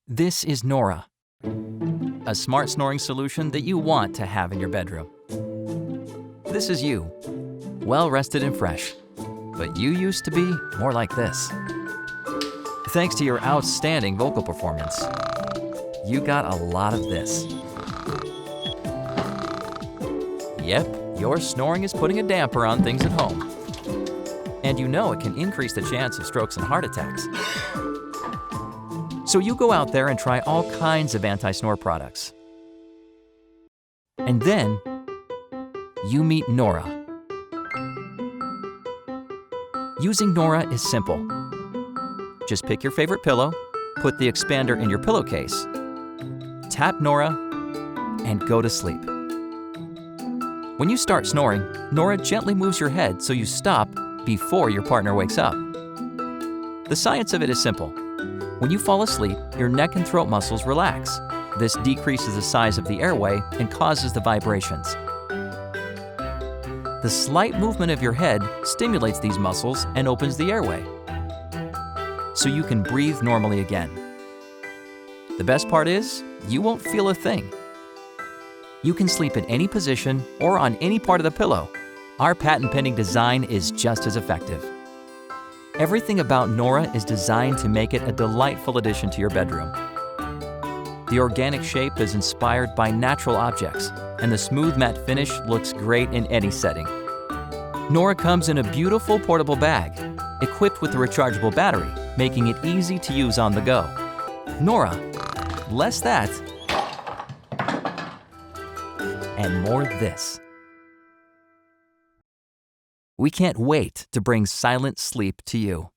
This is Nora, a smart snoring solution that you want to have in your bedroom. This is you, well rested and fresh, but you used to be more like this. Thanks to your outstanding vocal performance, you got a lot of this. Yep, your snoring is putting a damper on things at home. And you know it can increase the chance of strokes and heart attacks. So you go out there and try all kinds of anti-snore products. And then you meet Nora. Using Nora is simple. Just pick your favorite pillow, put the expander in your pillowcase, tap Nora, and go to sleep. When you start snoring, Nora gently moves your head so you stop before your partner wakes up. The science of it is simple. When you fall asleep, your neck and throat muscles relax. This decreases the size of the airway and causes the vibrations. The slight movement of your head stimulates these muscles and opens the airway, so you can breathe normally again. The best part is, you won't feel a thing. You can sleep in any position or on any part of the pillow. Our patent-pending design is just as effective. Everything about Nora is designed to make it a delightful addition to your bedroom. The organic shape is inspired by natural objects, and the smooth matte finish looks great in any setting. Nora comes in a beautiful portable bag, equipped with a rechargeable battery, making it easy to use on the go. Nora, less that, and more this. We can't wait to bring silent sleep to you.